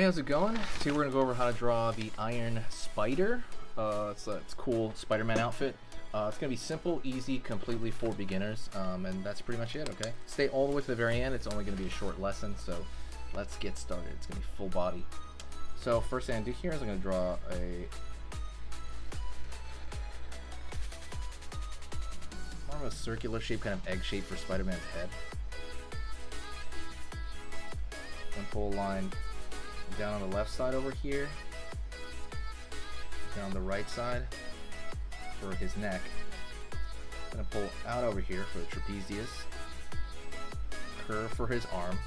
how's it going? Today we're gonna go over how to draw the Iron Spider. It's a cool Spider-Man outfit. It's gonna be simple, easy, completely for beginners, and that's pretty much it. Okay, stay all the way to the very end. It's only gonna be a short lesson, so let's get started. It's gonna be full body. So first thing I do here is I'm gonna draw more of a circular shape, kind of egg shape for Spider-Man's head. And pull a line down on the left side over here, down the right side for his neck. Gonna pull out over here for the trapezius, curve for his arm,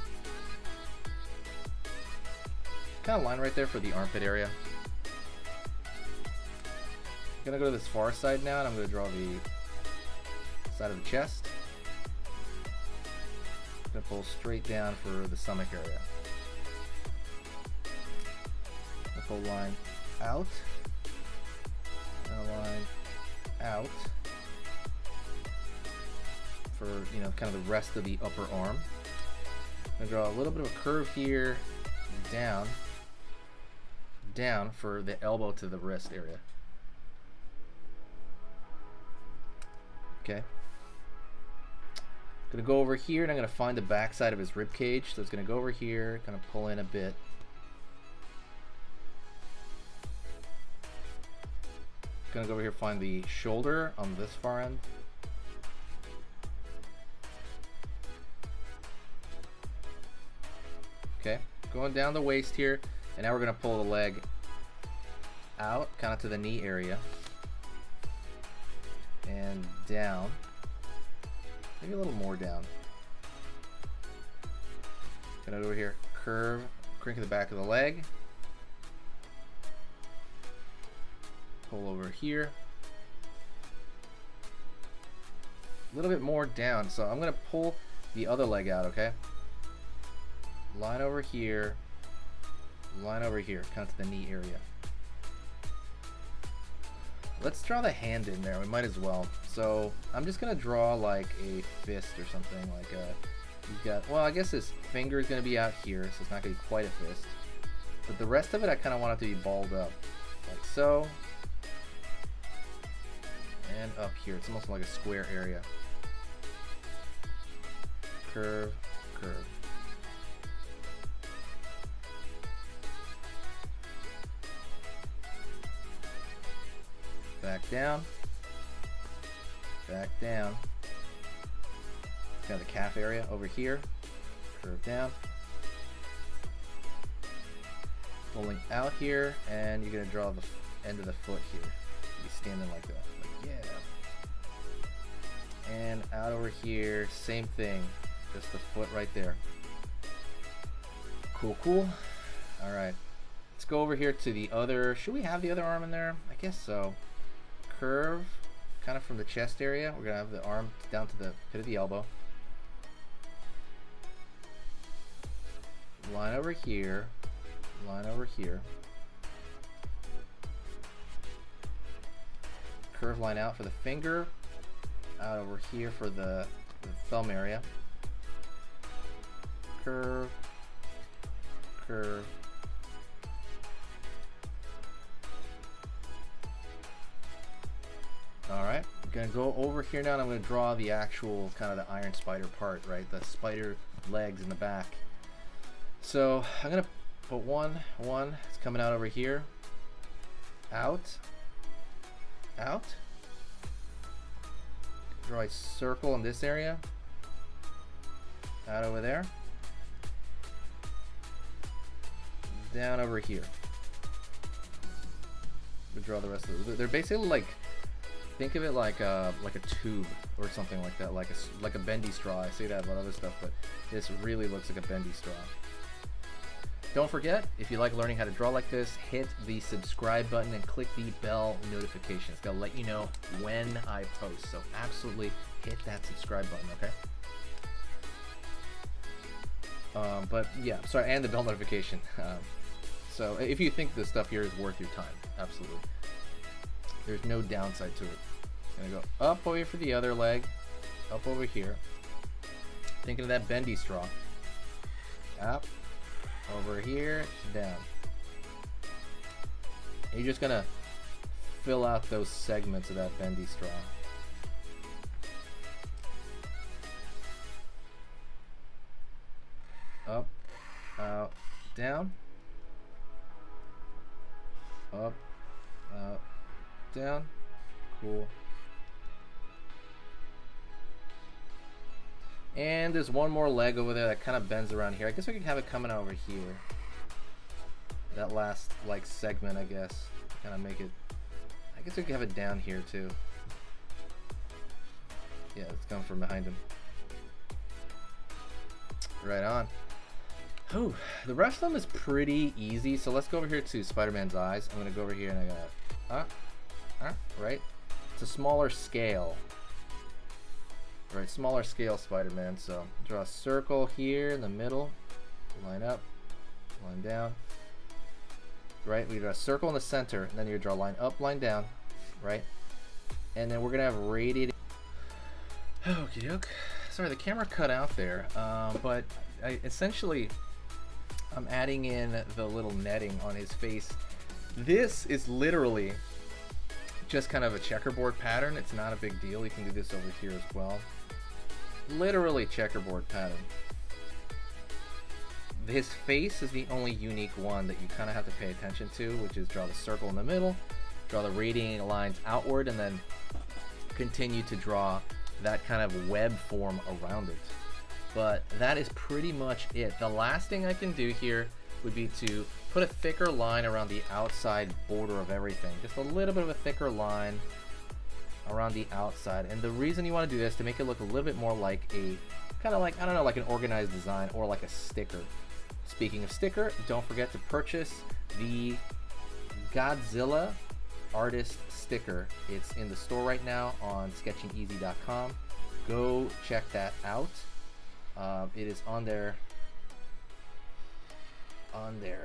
kind of line right there for the armpit area. Gonna go to this far side now, and I'm gonna draw the side of the chest. Gonna pull straight down for the stomach area. Pull line out, and a line out for, you know, kind of the rest of the upper arm. I'm gonna draw a little bit of a curve here, down for the elbow to the wrist area. Okay. Gonna go over here, and I'm gonna find the back side of his rib cage. So it's gonna go over here, kind of pull in a bit. Gonna go over here, find the shoulder on this far end. Okay, going down the waist here, and now we're gonna pull the leg out, kind of to the knee area, and down, maybe a little more down. Gonna go over here, curve, crank the back of the leg. Pull over here, a little bit more down, so I'm gonna pull the other leg out. Okay, line over here, kind of to the knee area. Let's draw the hand in there, we might as well. So I'm just gonna draw like a fist or something, like you've got, well, I guess his finger is gonna be out here, so it's not gonna be quite a fist, but the rest of it I kind of want it to be balled up, like so. And up here, it's almost like a square area. Curve, curve. Back down. Back down. Got the calf area over here. Curve down. Pulling out here, and you're gonna draw the end of the foot here. Be standing like that. Yeah. And out over here, same thing, just the foot right there. Cool, cool. All right, let's go over here to the other, should we have the other arm in there? I guess so. Curve, kind of from the chest area. We're gonna have the arm down to the pit of the elbow. Line over here, line over here. Curve line out for the finger, out over here for the thumb area. Curve, curve. All right, I'm gonna go over here now, and I'm gonna draw the actual kind of the Iron Spider part, right? The spider legs in the back. So I'm gonna put one, it's coming out over here, out. Out. Draw a circle in this area. Out over there. Down over here. We draw the rest of it. They're basically like, think of it like a tube or something like that, like a bendy straw. I say that about other stuff, but this really looks like a bendy straw. Don't forget, if you like learning how to draw like this, hit the subscribe button and click the bell notification. It's gonna let you know when I post. So absolutely hit that subscribe button, okay? But yeah, sorry, and the bell notification. So if you think this stuff here is worth your time, absolutely. There's no downside to it. I'm gonna go up over here for the other leg, up over here. Thinking of that bendy straw. Up, over here, down. You're just gonna fill out those segments of that bendy straw. Up, out, down. Up, out, down. Cool. And there's one more leg over there that kind of bends around here. I guess we could have it coming over here. That last like segment, I guess. Kind of make it. I guess we could have it down here too. Yeah, it's coming from behind him. Right on. Oh, the rest of them is pretty easy. So let's go over here to Spider-Man's eyes. I'm gonna go over here and I got right. It's a smaller scale. Right, smaller scale Spider-Man. So draw a circle here in the middle. Line up, line down. Right, we draw a circle in the center, and then you draw a line up, line down. Right, and then we're gonna have radiated. Okie doke. Sorry, the camera cut out there, but essentially I'm adding in the little netting on his face. This is literally just kind of a checkerboard pattern. It's not a big deal. You can do this over here as well. Literally checkerboard pattern. His face is the only unique one that you kind of have to pay attention to, which is draw the circle in the middle, draw the radiating lines outward, and then continue to draw that kind of web form around it. But that is pretty much it. The last thing I can do here would be to put a thicker line around the outside border of everything. Just a little bit of a thicker line around the outside. And the reason you want to do this is to make it look a little bit more like a, kind of like, I don't know, like an organized design or like a sticker. Speaking of sticker, don't forget to purchase the Godzilla artist sticker. It's in the store right now on sketchingeasy.com. Go check that out. It is on there.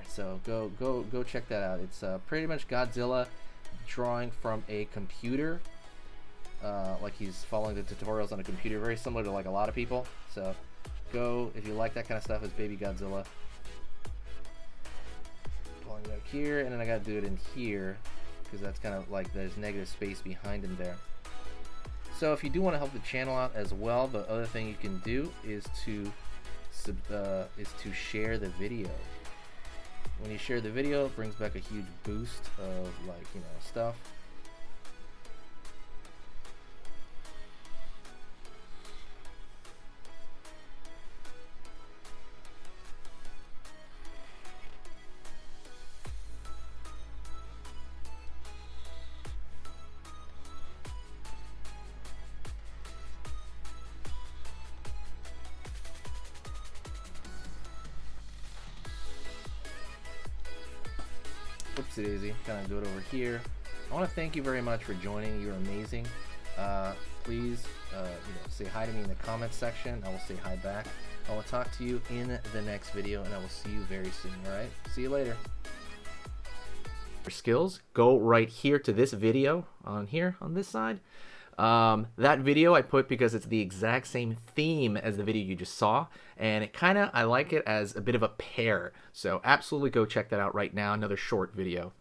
So go check that out. It's pretty much Godzilla drawing from a computer, like he's following the tutorials on a computer, very similar to like a lot of people. So go, if you like that kind of stuff, it's Baby Godzilla. Pulling it up here, and then I gotta do it in here because that's kind of like there's negative space behind him there. So if you do want to help the channel out as well, the other thing you can do is to share the video. When you share the video, it brings back a huge boost of, like, you know, stuff. Oopsie daisy, kind of do it over here. I want to thank you very much for joining. You're amazing. Please, say hi to me in the comments section. I will say hi back. I will talk to you in the next video, and I will see you very soon. All right, see you later. For skills, go right here to this video on here on this side. That video I put because it's the exact same theme as the video you just saw, and it I like it as a bit of a pair. So absolutely go check that out right now. Another short video.